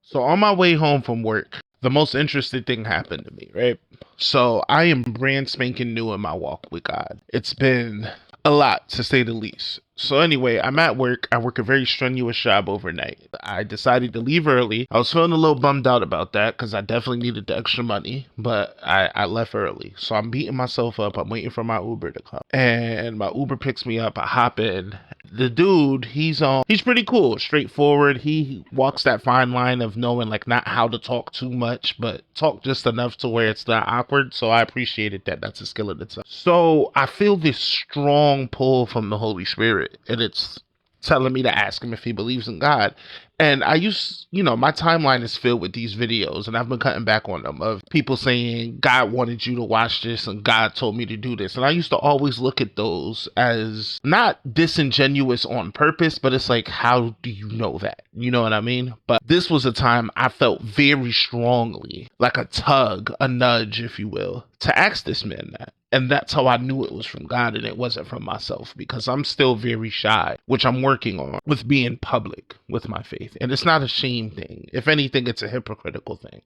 So on my way home from work, the most interesting thing happened to me, right? So I am brand spanking new in my walk with God. It's been a lot to say the least. So anyway, I'm at work. I work a very strenuous job overnight. I decided to leave early. I was feeling a little bummed out about that because I definitely needed the extra money, but I left early. So I'm beating myself up. I'm waiting for my Uber to come. And my Uber picks me up. I hop in. The dude, he's pretty cool, straightforward. He walks that fine line of knowing like not how to talk too much, but talk just enough to where it's not awkward. So I appreciated that. That's a skill in itself. So I feel this strong pull from the Holy Spirit, and it's telling me to ask him if he believes in God. And my timeline is filled with these videos, and I've been cutting back on them of people saying, God wanted you to watch this, and God told me to do this. And I used to always look at those as not disingenuous on purpose, but it's like, how do you know that? You know what I mean? But this was a time I felt very strongly, like a tug, a nudge, if you will, to ask this man that. And that's how I knew it was from God and it wasn't from myself, because I'm still very shy, which I'm working on with being public with my faith. And it's not a shame thing. If anything, it's a hypocritical thing.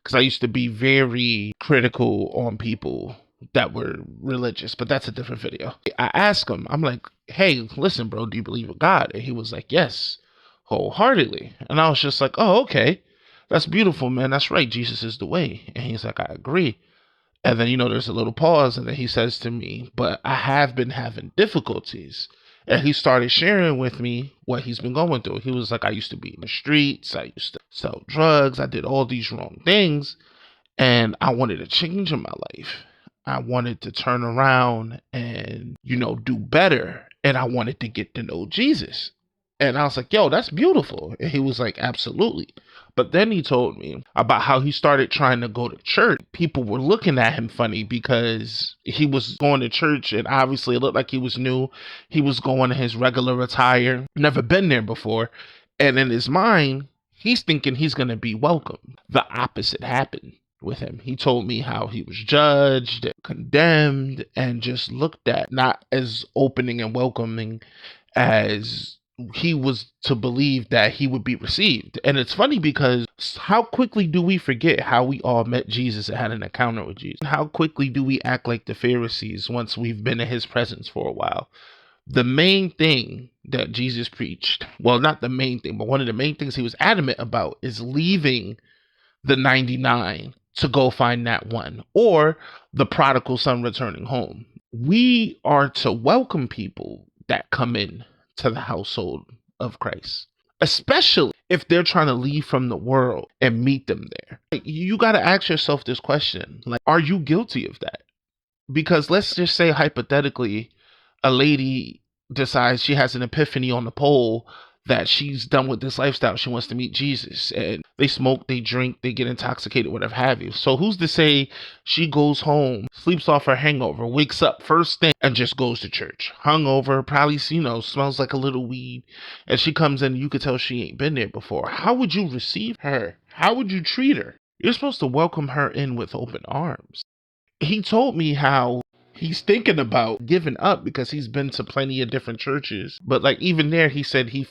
Because I used to be very critical on people that were religious, but that's a different video. I asked him, I'm like, hey, listen, bro, do you believe in God? And he was like, yes, wholeheartedly. And I was just like, oh, okay. That's beautiful, man. That's right. Jesus is the way. And he's like, I agree. And then, there's a little pause, and then he says to me, but I have been having difficulties. And he started sharing with me what he's been going through. He was like, I used to be in the streets. I used to sell drugs. I did all these wrong things. And I wanted a change in my life. I wanted to turn around and, do better. And I wanted to get to know Jesus. And I was like, yo, that's beautiful. And he was like, absolutely. But then he told me about how he started trying to go to church. People were looking at him funny because he was going to church, and obviously it looked like he was new. He was going in his regular attire, never been there before. And in his mind, he's thinking he's going to be welcome. The opposite happened with him. He told me how he was judged, condemned, and just looked at not as opening and welcoming as he was to believe that he would be received. And it's funny because how quickly do we forget how we all met Jesus and had an encounter with Jesus? How quickly do we act like the Pharisees once we've been in his presence for a while? The main thing that Jesus preached, well, not the main thing, but one of the main things he was adamant about is leaving the 99 to go find that one, or the prodigal son returning home. We are to welcome people that come in to the household of Christ, especially if they're trying to leave from the world and meet them there. Like, you got to ask yourself this question, like, are you guilty of that? Because let's just say hypothetically, a lady decides she has an epiphany on the pole that she's done with this lifestyle. She wants to meet Jesus, and they smoke, they drink, they get intoxicated, whatever have you. So who's to say she goes home, sleeps off her hangover, wakes up first thing, and just goes to church? Hungover, probably, smells like a little weed. And she comes in, you could tell she ain't been there before. How would you receive her? How would you treat her? You're supposed to welcome her in with open arms. He told me how he's thinking about giving up because he's been to plenty of different churches. But like even there, he said he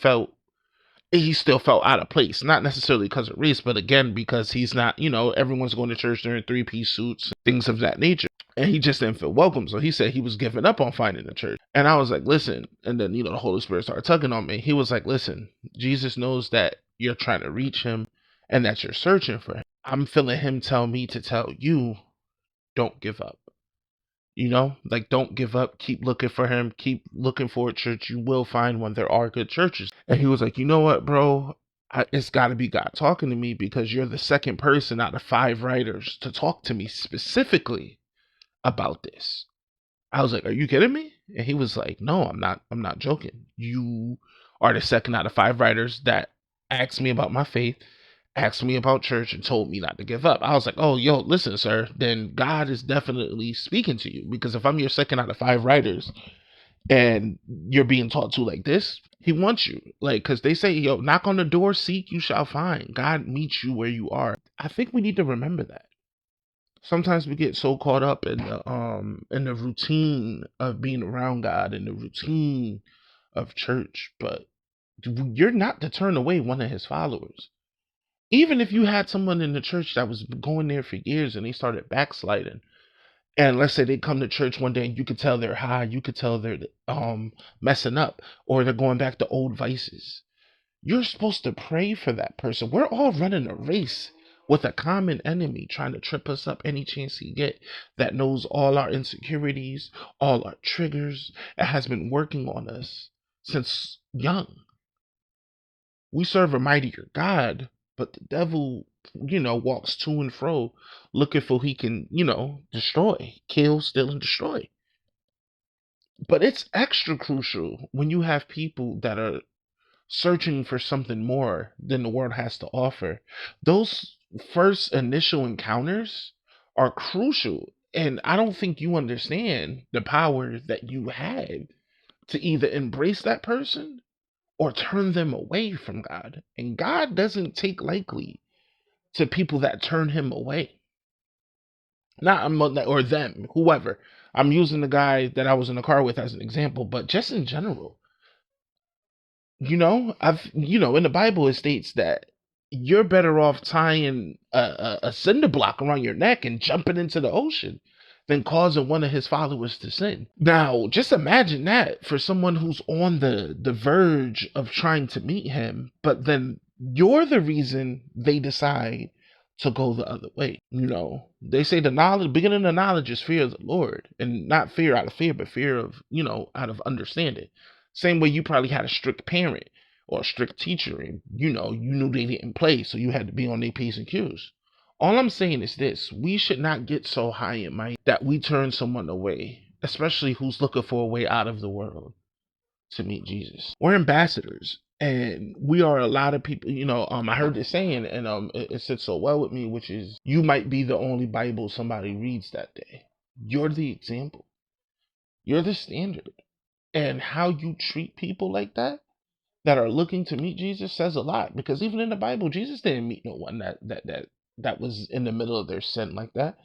still felt out of place. Not necessarily because of race, but again, because he's not, everyone's going to church. They're in 3-piece suits, things of that nature. And he just didn't feel welcome. So he said he was giving up on finding a church. And I was like, listen. And then, the Holy Spirit started tugging on me. He was like, listen, Jesus knows that you're trying to reach him and that you're searching for him. I'm feeling him tell me to tell you, don't give up. Like, don't give up. Keep looking for him. Keep looking for a church. You will find one. There are good churches. And he was like, you know what, bro? It's got to be God talking to me, because you're the second person out of 5 writers to talk to me specifically about this. I was like, are you kidding me? And he was like, no, I'm not joking. You are the second out of 5 writers that asked me about my faith, asked me about church, and told me not to give up. I was like, oh, yo, listen, sir, then God is definitely speaking to you, because if I'm your second out of 5 writers and you're being taught to like this, he wants you. Like, because they say, yo, knock on the door, seek, you shall find. God meets you where you are. I think we need to remember that. Sometimes we get so caught up in the routine of being around God, in the routine of church, but you're not to turn away one of his followers. Even if you had someone in the church that was going there for years and they started backsliding, and let's say they come to church one day and you could tell they're high, you could tell they're messing up, or they're going back to old vices. You're supposed to pray for that person. We're all running a race with a common enemy trying to trip us up any chance he get, that knows all our insecurities, all our triggers, and has been working on us since young. We serve a mightier God, but the devil, walks to and fro looking for who he can, destroy, kill, steal, and destroy. But it's extra crucial when you have people that are searching for something more than the world has to offer. Those first initial encounters are crucial. And I don't think you understand the power that you have to either embrace that person or turn them away from God. And God doesn't take lightly to people that turn him away. Not or them, whoever. I'm using the guy that I was in the car with as an example, but just in general, in the Bible it states that you're better off tying a cinder block around your neck and jumping into the ocean than causing one of his followers to sin. Now, just imagine that for someone who's on the verge of trying to meet him, but then you're the reason they decide to go the other way. They say the knowledge, beginning of knowledge is fear of the Lord, and not fear out of fear, but fear of, out of understanding. Same way you probably had a strict parent or a strict teacher, and you knew they didn't play, so you had to be on their P's and Q's. All I'm saying is this: we should not get so high in mind that we turn someone away, especially who's looking for a way out of the world to meet Jesus. We're ambassadors, and we are a lot of people. I heard this saying, and it sits so well with me, which is, you might be the only Bible somebody reads that day. You're the example. You're the standard. And how you treat people like that are looking to meet Jesus says a lot. Because even in the Bible, Jesus didn't meet no one that was in the middle of their sin like that.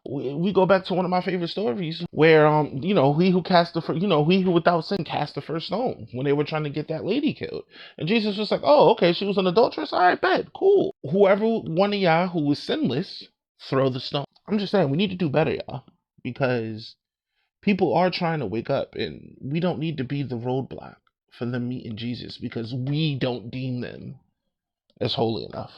We go back to one of my favorite stories where he who cast the first, he who without sin cast the first stone when they were trying to get that lady killed. And Jesus was like, oh, okay, she was an adulteress. All right, bet, cool. Whoever one of y'all who was sinless, throw the stone. I'm just saying, we need to do better, y'all, because people are trying to wake up, and we don't need to be the roadblock for them meeting Jesus because we don't deem them as holy enough.